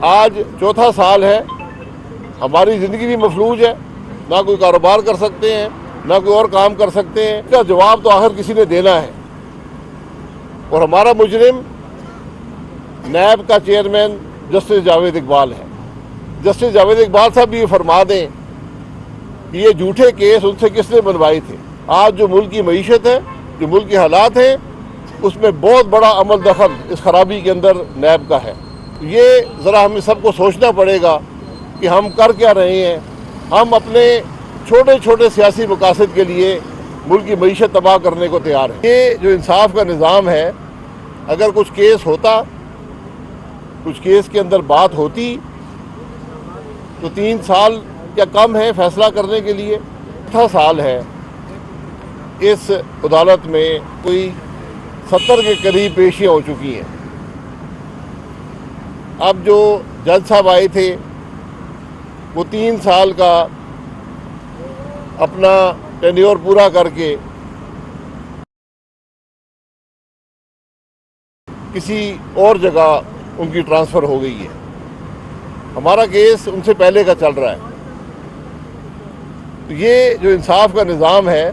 آج چوتھا سال ہے، ہماری زندگی بھی مفلوج ہے، نہ کوئی کاروبار کر سکتے ہیں، نہ کوئی اور کام کر سکتے ہیں۔ اس کا جواب تو آخر کسی نے دینا ہے، اور ہمارا مجرم نیب کا چیئرمین جسٹس جاوید اقبال ہے۔ جسٹس جاوید اقبال صاحب بھی یہ فرما دیں کہ یہ جھوٹے کیس ان سے کس نے بنوائے تھے۔ آج جو ملک کی معیشت ہے، جو ملک کے حالات ہیں، اس میں بہت بڑا عمل دخل اس خرابی کے اندر نیب کا ہے۔ یہ ذرا ہمیں سب کو سوچنا پڑے گا کہ ہم کر کیا رہے ہیں۔ ہم اپنے چھوٹے چھوٹے سیاسی مقاصد کے لیے ملک کی معیشت تباہ کرنے کو تیار ہیں۔ یہ جو انصاف کا نظام ہے، اگر کچھ کیس ہوتا، کچھ کیس کے اندر بات ہوتی تو 3 سال کیا کم ہے فیصلہ کرنے کے لیے؟ چوتھا سال ہے، اس عدالت میں کوئی 70 کے قریب پیشیاں ہو چکی ہیں۔ اب جو جج صاحب آئے تھے وہ 3 سال کا اپنا ٹینیور پورا کر کے کسی اور جگہ ان کی ٹرانسفر ہو گئی ہے۔ ہمارا کیس ان سے پہلے کا چل رہا ہے۔ تو یہ جو انصاف کا نظام ہے،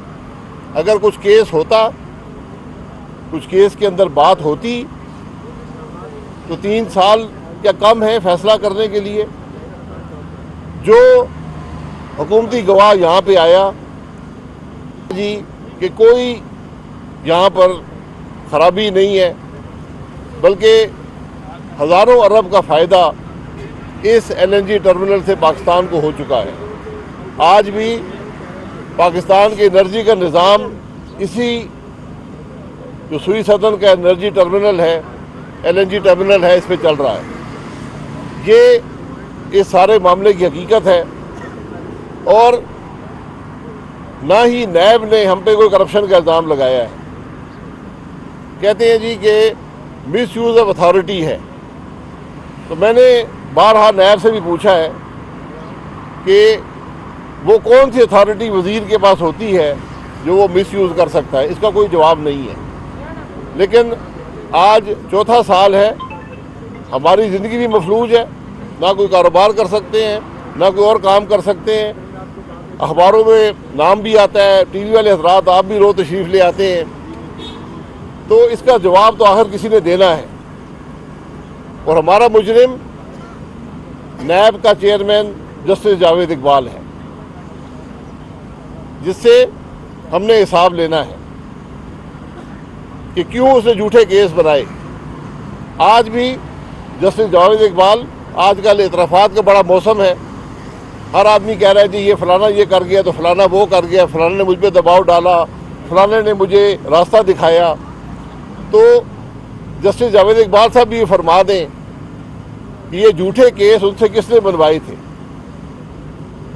اگر کچھ کیس ہوتا، کچھ کیس کے اندر بات ہوتی تو 3 سال کیا کم ہے فیصلہ کرنے کے لیے؟ جو حکومتی گواہ یہاں پہ آیا جی کہ کوئی یہاں پر خرابی نہیں ہے، بلکہ ہزاروں ارب کا فائدہ اس LNG ٹرمنل سے پاکستان کو ہو چکا ہے۔ آج بھی پاکستان کے انرجی کا نظام اسی جو سوئی سدن کا انرجی ٹرمنل ہے، LNG ٹرمنل ہے، اس پہ چل رہا ہے۔ یہ اس سارے معاملے کی حقیقت ہے، اور نہ ہی نیب نے ہم پہ کوئی کرپشن کا الزام لگایا ہے۔ کہتے ہیں جی کہ مس یوز آف اتھارٹی ہے، تو میں نے بارہا نیب سے بھی پوچھا ہے کہ وہ کون سی اتھارٹی وزیر کے پاس ہوتی ہے جو وہ مس یوز کر سکتا ہے۔ اس کا کوئی جواب نہیں ہے۔ لیکن آج چوتھا سال ہے، ہماری زندگی بھی مفلوج ہے، نہ کوئی کاروبار کر سکتے ہیں، نہ کوئی اور کام کر سکتے ہیں۔ اخباروں میں نام بھی آتا ہے، ٹی وی والے حضرات آپ بھی روز تشریف لے آتے ہیں، تو اس کا جواب تو آخر کسی نے دینا ہے، اور ہمارا مجرم نیب کا چیئرمین جسٹس جاوید اقبال ہے، جس سے ہم نے حساب لینا ہے کہ کیوں اس نے جھوٹے کیس بنائے۔ آج بھی جسٹس جاوید اقبال، آج کل اعترافات کا بڑا موسم ہے، ہر آدمی کہہ رہا ہے جی یہ فلانا یہ کر گیا تو فلانا وہ کر گیا، فلانا نے مجھ پہ دباؤ ڈالا، فلانے نے مجھے راستہ دکھایا۔ تو جسٹس جاوید اقبال صاحب بھی یہ فرما دیں کہ یہ جھوٹے کیس ان سے کس نے بنوائے تھے،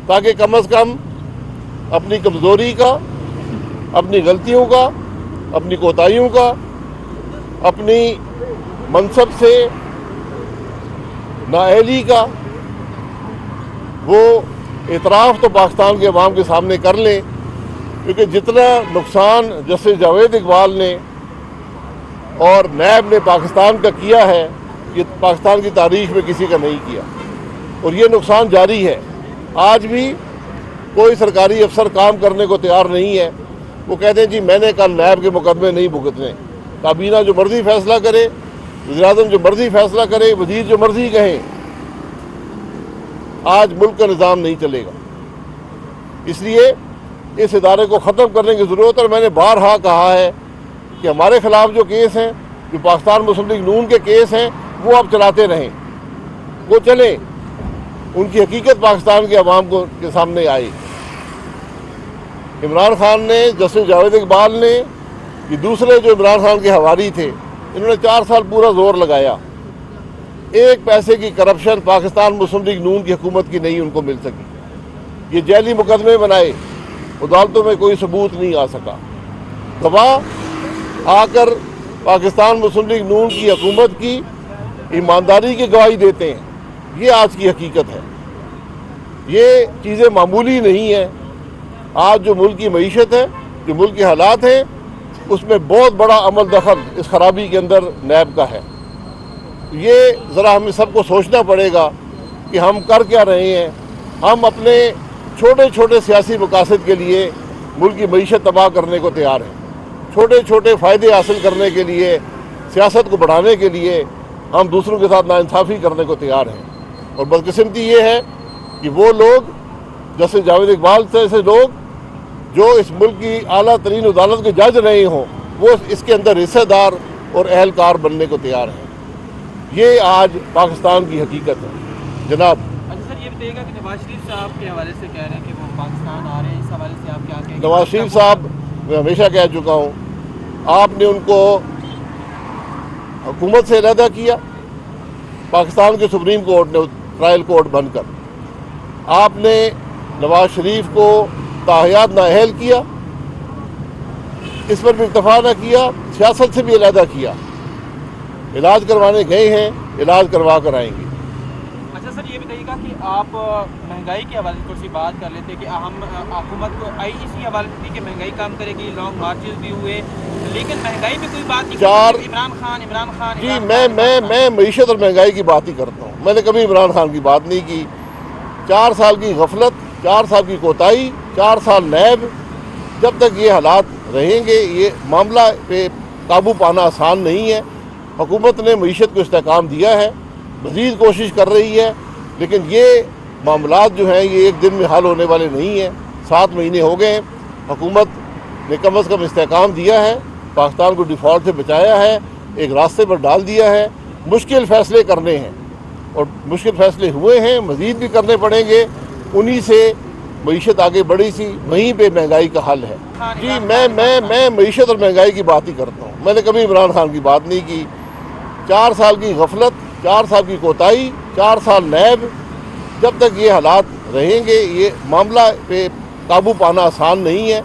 تاکہ کم از کم اپنی کمزوری کا، اپنی غلطیوں کا، اپنی کوتاہیوں کا، اپنی منصب سے نااہلی کا وہ اعتراف تو پاکستان کے عوام کے سامنے کر لیں، کیونکہ جتنا نقصان جسٹس جاوید اقبال نے اور نیب نے پاکستان کا کیا ہے، یہ پاکستان کی تاریخ میں کسی کا نہیں کیا، اور یہ نقصان جاری ہے۔ آج بھی کوئی سرکاری افسر کام کرنے کو تیار نہیں ہے۔ وہ کہتے ہیں جی میں نے کل نیب کے مقدمے نہیں بھگتنے، کابینہ جو مرضی فیصلہ کرے، وزیراعظم جو مرضی فیصلہ کرے، وزیر جو مرضی کہیں، آج ملک کا نظام نہیں چلے گا۔ اس لیے اس ادارے کو ختم کرنے کی ضرورت ہے، اور میں نے بارہا کہا ہے کہ ہمارے خلاف جو کیس ہیں، جو پاکستان مسلم لیگ نون کے کیس ہیں، وہ آپ چلاتے رہیں، وہ چلیں، ان کی حقیقت پاکستان کے عوام کے سامنے آئے۔ عمران خان نے، جسٹس جاوید اقبال نے، یہ دوسرے جو عمران خان کے حواری تھے، انہوں نے 4 سال پورا زور لگایا، ایک پیسے کی کرپشن پاکستان مسلم لیگ نون کی حکومت کی نہیں ان کو مل سکی۔ یہ جعلی مقدمے بنائے، عدالتوں میں کوئی ثبوت نہیں آ سکا۔ گواہ آ کر پاکستان مسلم لیگ نون کی حکومت کی ایمانداری کی گواہی دیتے ہیں۔ یہ آج کی حقیقت ہے، یہ چیزیں معمولی نہیں ہیں۔ آج جو ملک کی معیشت ہے، جو ملک کے حالات ہیں، اس میں بہت بڑا عمل دخل اس خرابی کے اندر نیب کا ہے۔ یہ ذرا ہمیں سب کو سوچنا پڑے گا کہ ہم کر کیا رہے ہیں. ہم اپنے چھوٹے چھوٹے سیاسی مقاصد کے لیے ملک کی معیشت تباہ کرنے کو تیار ہیں. چھوٹے چھوٹے فائدے حاصل کرنے کے لیے، سیاست کو بڑھانے کے لیے ہم دوسروں کے ساتھ ناانصافی کرنے کو تیار ہیں. اور بدقسمتی یہ ہے کہ وہ لوگ جیسے جاوید اقبال جیسے لوگ جو اس ملک کی اعلیٰ ترین عدالت کے جج نہیں ہوں، وہ اس کے اندر حصہ دار اور اہلکار بننے کو تیار ہیں. یہ آج پاکستان کی حقیقت ہے. جناب سر یہ بتائیے گا کہ نواز شریف صاحب کے حوالے سے کہہ رہے ہیں کہ وہ پاکستان آ رہے ہیں، اس حوالے سے آپ کیا کہیں گے؟ نواز شریف صاحب میں ہمیشہ کہہ چکا ہوں، آپ نے ان کو حکومت سے علیحدہ کیا، پاکستان کے سپریم کورٹ نے ٹرائل کورٹ بن کر. آپ نے نواز شریف کو تاحیات نااہل کیا، اس پر بھی اکتفا نہ کیا، سیاست سے بھی علیحدہ کیا. علاج کروانے گئے ہیں، علاج کروا کر آئیں گے. اچھا سر یہ بتائیے گا کہ آپ مہنگائی کے حوالے سے تھوڑی سی بات کر لیتے کہ ہم حکومت کو اسی حوالے سے کہ مہنگائی کم کرے گی، لانگ مارچز بھی ہوئے، لیکن مہنگائی پہ کوئی بات نہیں. عمران خان جی میں معیشت اور مہنگائی کی بات ہی کرتا ہوں. میں نے کبھی عمران خان کی بات نہیں کی. 4 سال کی غفلت، 4 سال کی کوتاہی، 4 سال نیب. جب تک یہ حالات رہیں گے یہ معاملہ پہ قابو پانا آسان نہیں ہے. حکومت نے معیشت کو استحکام دیا ہے، مزید کوشش کر رہی ہے، لیکن یہ معاملات جو ہیں یہ ایک دن میں حل ہونے والے نہیں ہیں. 7 مہینے ہو گئے ہیں. حکومت نے کم از کم استحکام دیا ہے، پاکستان کو ڈیفالٹ سے بچایا ہے، ایک راستے پر ڈال دیا ہے. مشکل فیصلے کرنے ہیں اور مشکل فیصلے ہوئے ہیں، مزید بھی کرنے پڑیں گے. انہی سے معیشت آگے بڑھی سی، وہیں پہ مہنگائی کا حل ہے. جی میں معیشت اور مہنگائی کی بات ہی کرتا ہوں. میں نے کبھی عمران خان کی بات نہیں کی. 4 سال کی غفلت، 4 سال کی کوتاہی، 4 سال نیب. جب تک یہ حالات رہیں گے یہ معاملہ پہ قابو پانا آسان نہیں ہے.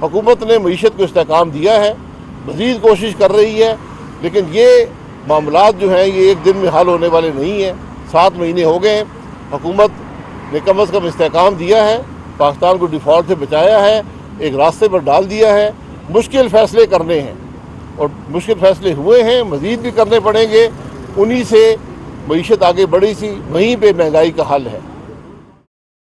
حکومت نے معیشت کو استحکام دیا ہے، مزید کوشش کر رہی ہے، لیکن یہ معاملات جو ہیں یہ ایک دن میں حل ہونے والے نہیں ہیں. 7 مہینے ہو گئے ہیں. حکومت نے کم از کم استحکام دیا ہے، پاکستان کو ڈیفالٹ سے بچایا ہے، ایک راستے پر ڈال دیا ہے. مشکل فیصلے کرنے ہیں اور مشکل فیصلے ہوئے ہیں، مزید بھی کرنے پڑیں گے. انہی سے معیشت آگے بڑھی سی، وہیں پہ مہنگائی کا حل ہے.